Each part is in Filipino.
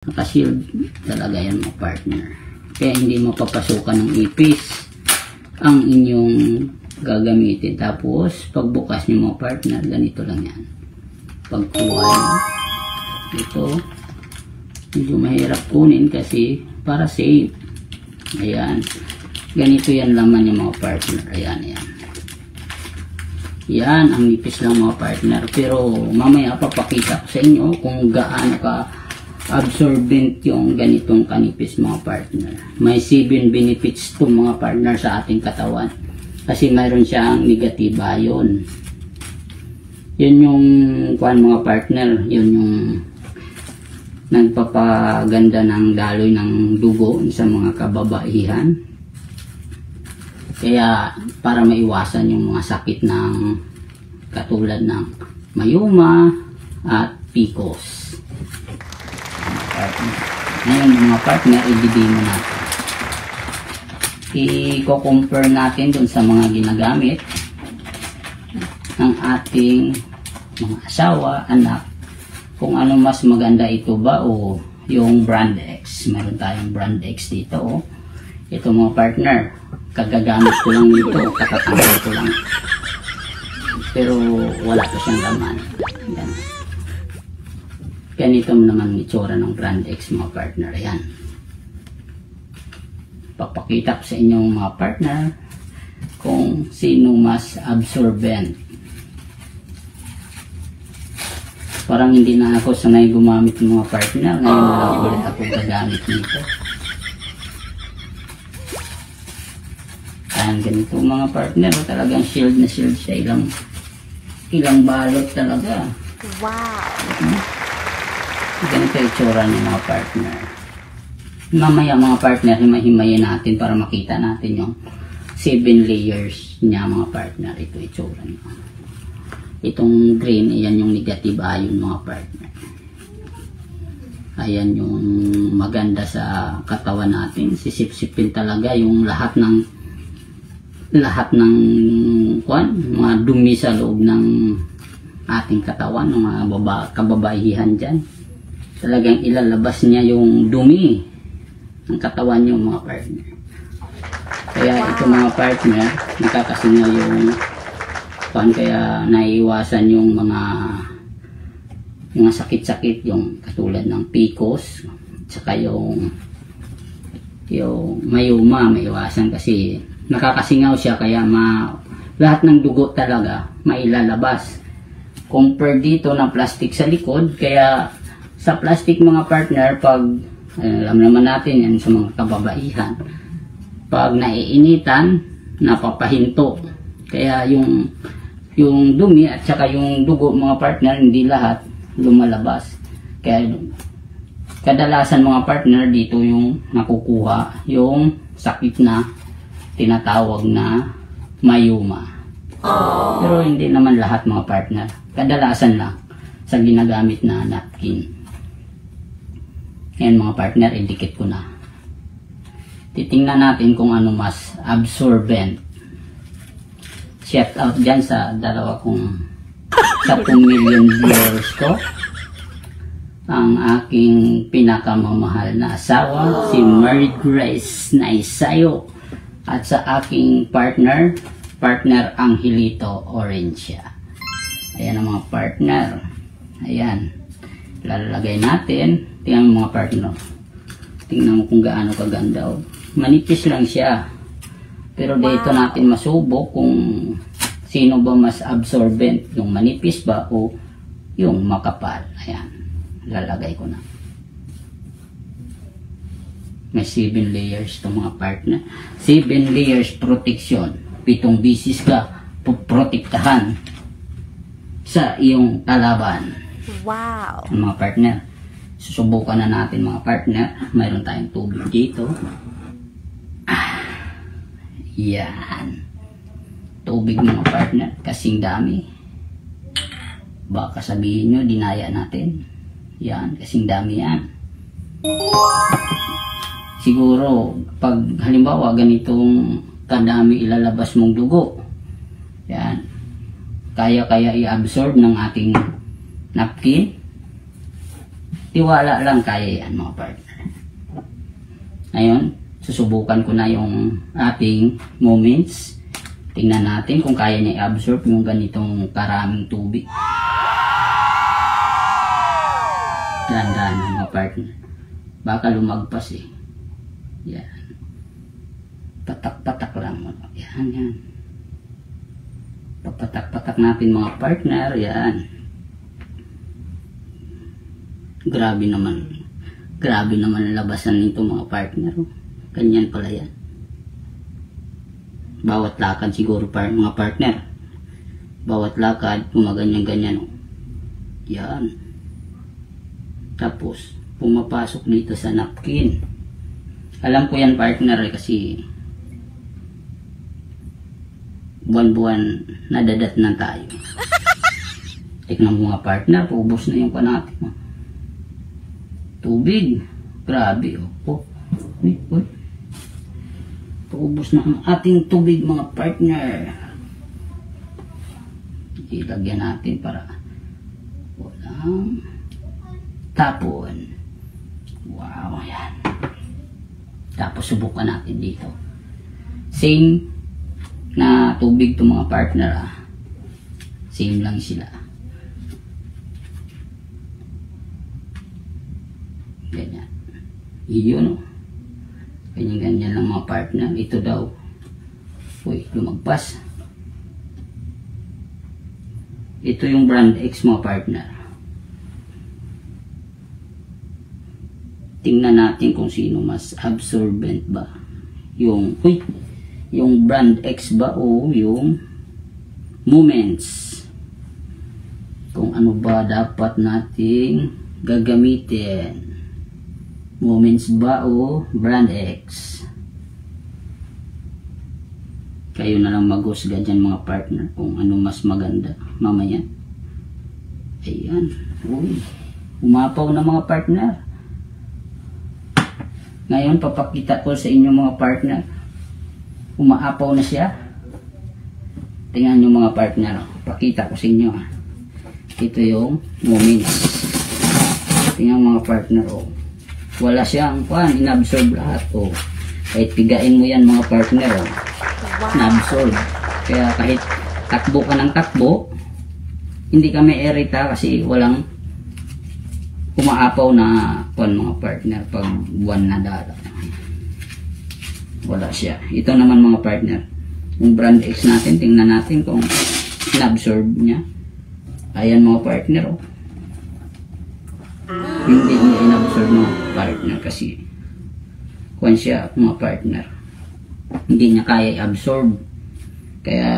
Nakashield talaga yan mga partner. Kaya hindi mapapasukan ng ipis ang inyong gagamitin. Tapos pagbukas niyo mga partner, ganito lang yan. Pagkuha niyo ito, medyo mahirap kunin kasi para safe. Ayan, ganito yan laman yung mga partner. Ayan, ayan. Yan, ang nipis lang mga partner. Pero mamaya papakita ko sa inyo kung gaano ka absorbent yung ganitong kanipis mga partner. May 7 benefits to mga partner sa ating katawan. Kasi mayroon siyang negative ion. Yun yung kuan mga partner. Yun yung nagpapaganda ng daloy ng dugo sa mga kababaihan. Kaya para maiwasan yung mga sakit ng katulad ng mayuma at PCOS. Ngayon mga partner, i-demo natin. I-compare natin dun sa mga ginagamit ng ating mga asawa, anak, kung ano mas maganda ito ba o yung brand X. Meron tayong brand X dito. Oh. Ito mga partner, kagagamit ko lang nito, katatanggal ko lang. Pero wala ko siyang laman. Yan. Ganito naman itsura ng brand X mga partner. Ayan. Papakita ko sa inyong mga partner kung sino mas absorbent. Parang hindi na ako sanay gumamit ng mga partner. Ngayon na lang ulit ako gagamit nito. Ayan, ganito mga partner. Talagang shield na shield siya. Ilang balot talaga. Wow! Ganito yung itsura ng mga partner. Mamaya mga partner, himahimayin natin para makita natin yung 7 layers niya mga partner. Ito itsura niya. Itong green, ayan yung negative ion mga partner. Ayan yung maganda sa katawan natin. Sisip-sipin talaga yung lahat ng mga dumi sa loob ng ating katawan, ng mga kababaihan dyan. Talagang ilalabas niya yung dumi ng katawan niyo mga partner. Kaya ito mga partner, nakakasingaw yung kaya naiiwasan yung mga sakit-sakit, yung katulad ng PCOS, saka yung mayuma, maiwasan kasi nakakasingaw siya, kaya lahat ng dugo talaga mailalabas. Compare dito ng plastic sa likod, kaya sa plastic mga partner, pag alam naman natin yan sa mga kababaihan, pag naiinitan, napapahinto. Kaya yung dumi at saka yung dugo mga partner, hindi lahat lumalabas. Kaya kadalasan mga partner, dito yung nakukuha yung sakit na tinatawag na mayuma. Pero hindi naman lahat mga partner. Kadalasan lang sa ginagamit na napkin. Ayan mga partner, idikit ko na. Titingnan natin kung ano mas absorbent. Shout out dyan sa 10 million viewers ko. Ang aking pinakamamahal na asawa, si Mary Grace Naisayo. At sa aking partner Angelito Orencia. Ayan ang mga partner. Ayan. Lalagay natin. Tingnan mo mga partner. Tingnan mo kung gaano kaganda. Oh. Manipis lang siya. Pero dito natin masubok kung sino ba mas absorbent. Yung manipis ba o yung makapal. Ayan. Lalagay ko na. May 7 layers itong mga partner. 7 layers protection. 7 bisis ka protektahan sa iyong kalaban. Wow! Mga partner, susubukan na natin mga partner. Mayroon tayong tubig dito. Yan. Tubig mga partner, kasing dami. Baka sabihin nyo, dinaya natin. Yan, kasing dami yan. Siguro, pag halimbawa ganitong kadami ilalabas mong dugo, yan, kaya i-absorb ng ating napkin. Tiwala lang, kaya yan mga partner. Ngayon, susubukan ko na yung ating moments. Tingnan natin kung kaya niya i-absorb yung ganitong karaming tubig. Dahan-dahan mga partner. Baka lumagpas eh. Yan. Patak-patak lang. Yan. Papatak-patak natin mga partner. Yan. Grabe naman ang labasan nito mga partner. Ganyan pala yan. Bawat lakad siguro mga partner. Bawat lakad, gumaganyan-ganyan. Yan. Tapos, pumapasok dito sa napkin. Alam ko yan partner kasi buwan-buwan nadadat na tayo. Tignan mo mga partner, paubos na yung panatin. Tubig. Grabe. Uy. Paubos na ang ating tubig mga partner. Ilagyan natin para walang tapon. Wow, yan. Tapos subukan natin dito. Same na tubig to mga partner. Same lang sila. Ganyan. Iyon. Ganyan-ganyan lang mga partner. Ito daw. Uy, lumagpas. Ito yung brand X mga partner. Tingnan natin kung sino mas absorbent ba. Yung brand X ba o yung moments. Kung ano ba dapat nating gagamitin. Moments ba o brand X. Kayo na lang mag-husga dyan mga partner kung ano mas maganda mamaya. Ayan. Uy. Umapaw na mga partner. Ngayon, papakita ko sa inyo mga partner. Umaapaw na siya. Tingnan nyo mga partner. Pakita ko sa inyo. Ito yung moments. Tingnan mga partner. Wala siyang inabsorb lahat. Kahit pigain mo yan mga partner. Inabsorb. Kaya kahit takbo ka ng takbo, hindi kami erita kasi walang umaapaw na mga partner pag buwan na dala. Wala siya. Ito naman mga partner, yung brand X natin, tingnan natin kung inabsorb niya. Ayan mga partner. Hindi niya inabsorb mga partner kasi kuwan siya mga partner. Hindi niya kaya i-absorb. Kaya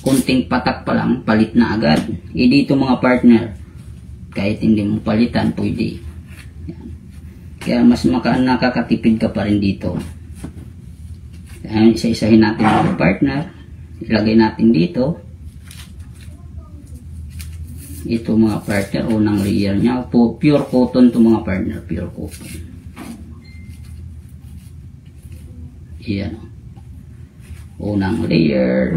kunting patak pa lang, palit na agad. Dito mga partner, kahit hindi mo palitan, pwede. Yan. Kaya mas nakakatipid ka pa rin dito. Ayan, isa-isahin natin mga partner. Ilagay natin dito. Ito mga partner, unang layer niya. Pure cotton to mga partner. Pure cotton. Ayan. Unang layer.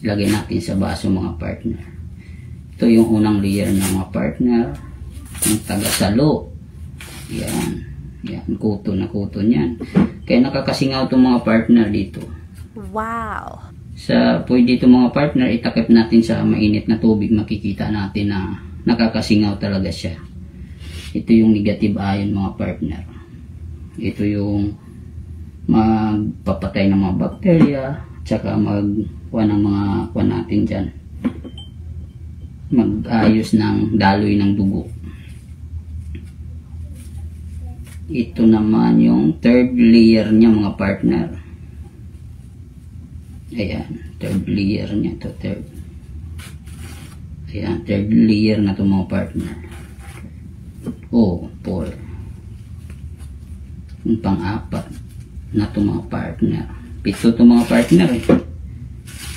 Ilagay natin sa baso mga partner. Ito yung unang layer ng mga partner. Yung taga-salo. Yan. Yan. Kuto na kuto yan. Kaya nakakasingaw itong mga partner dito. Wow! Pwede itong mga partner, itakip natin sa mainit na tubig. Makikita natin na nakakasingaw talaga siya. Ito yung negative ion mga partner. Ito yung magpapatay ng mga bakterya. Tsaka magkuha ng mga kuha natin dyan. Mag-ayos ng daloy ng dugo. Ito naman yung third layer niya mga partner. Ayan, third layer niya to. Ayan, third layer na to mga partner. 4. Yung pang-apat na to mga partner. 7 to mga partner eh.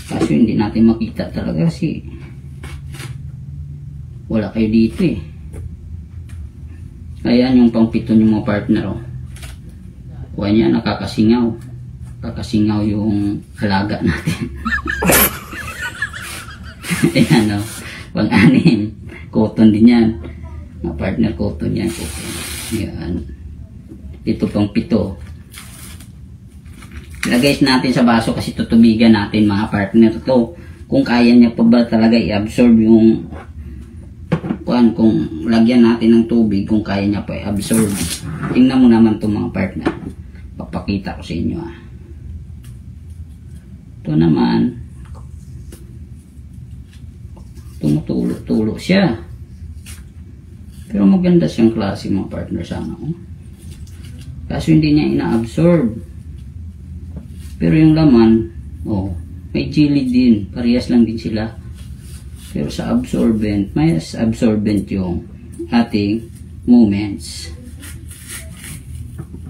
Kaso hindi natin makita talaga kasi wala kayo dito eh. Ayan yung pang-7 yung mga partner. Kuha niya, nakakasingaw. Kakasingaw yung alaga natin. Ayan o. Pang-6. Cotton din yan. Mga partner, cotton yan, cotton. Yan. Ito pang 7. Ilagay natin sa baso kasi tutubigan natin mga partner to. Kung kaya niya pa ba talaga i-absorb yung kung lagyan natin ng tubig, kung kaya niya pa i-absorb. Tingnan mo naman to mga partner. Papakita ko sa inyo Ito naman tumutulo siya. Pero maganda siyang klase mga partner sana. Kaso hindi niya ina-absorb. Pero yung laman, may jelly din. Parehas lang din sila. Pero sa absorbent, mas absorbent yung ating movements.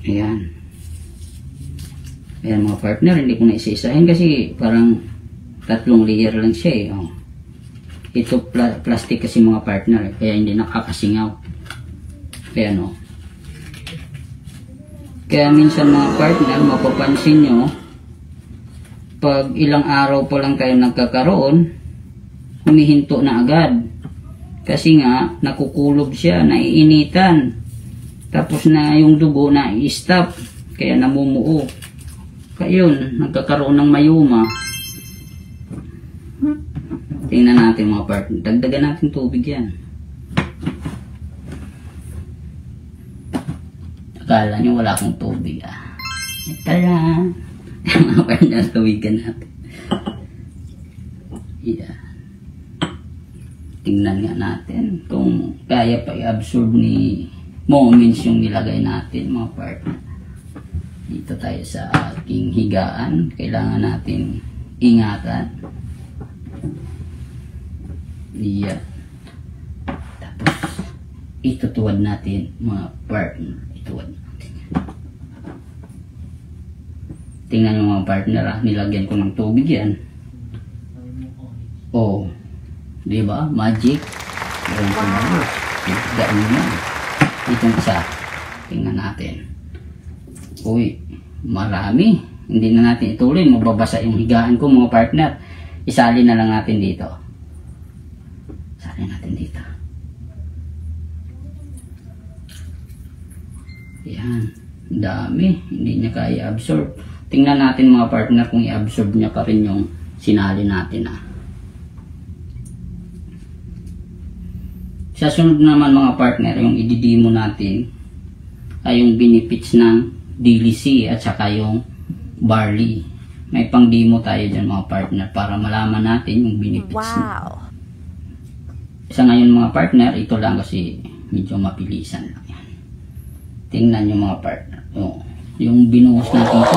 Ayan. Ayan mga partner, hindi ko na isa-isahin kasi parang 3 layer lang siya Ito plastic kasi mga partner, kaya hindi nakakasingaw. Kaya Kaya minsan mga partner, mapapansin nyo, pag ilang araw pa lang kayo nagkakaroon, humihinto na agad. Kasi nga, nakukulob siya, naiinitan. Tapos na yung dugo na i-stop, kaya namumuo. Kaya yun, nagkakaroon ng mayuma. Tingnan natin mga partner. Dagdagan natin tubig yan. Akala nyo wala akong tubig Ito lang. Mga partner, tuwigan natin. Yeah. Tingnan nga natin kung kaya pa i-absorb ni moments yung nilagay natin mga partner. Dito tayo sa aking higaan. Kailangan natin ingatan. Yeah. Tapos itutuwad natin mga partner. Ituwad natin. Tingnan nyo mga partner nilagyan ko ng tubig yan. Diba? Magic. Wow. Gain yan. Itong isa. Tingnan natin. Uy, marami. Hindi na natin ituloy. Mababasa yung higaan ko mga partner. Isali na lang natin dito. Isali natin dito. Yan. Dami. Hindi niya kaya absorb. Tingnan natin mga partner kung i-absorb niya pa rin yung sinali natin Sa sunod naman mga partner, yung i-demo natin ay yung benefits ng DLC at saka yung barley. May pang demo tayo dyan mga partner para malaman natin yung benefits. Wow! Sa ngayon mga partner, ito lang kasi medyo mapilisan lang yan. Tingnan nyo mga partner. Yung binuhos natin ito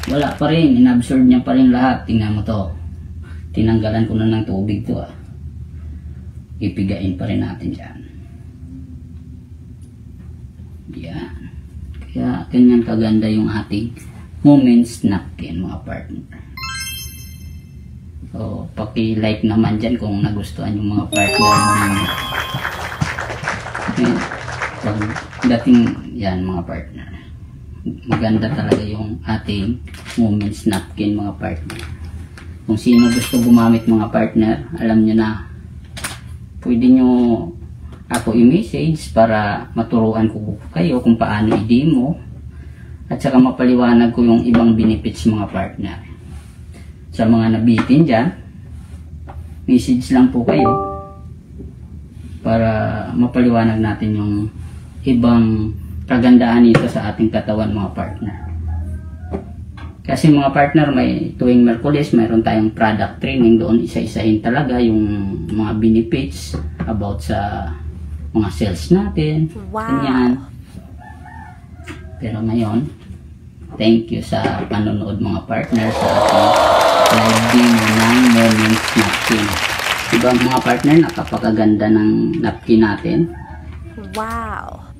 wala pa rin, inabsorb niya pa rin lahat. Tingnan mo to, tinanggalan ko na ng tubig to ipigain pa rin natin dyan. Yan. Kaya ganyan kaganda yung ating moments napkin mga partner. So paki-like naman dyan kung nagustuhan yung mga partner pagdating yan mga partner, maganda talaga yung ating moments napkin mga partner. Kung sino gusto gumamit mga partner, alam nyo na, pwede nyo ako i-message para maturuan ko kayo kung paano i-demo at saka mapaliwanag ko yung ibang benefits mga partner. Sa mga nabitin dyan, message lang po kayo para mapaliwanag natin yung ibang kagandaan nito sa ating katawan mga partner. Kasi mga partner, may tuwing Merkulis mayroon tayong product training, doon isa-isahin talaga yung mga benefits about sa mga cells natin. Wow. Ganyan. Pero ngayon, thank you sa panonood mga partner sa ating live demo ng moments napkin. Diba mga partner, nakapakaganda ng napkin natin. Wow!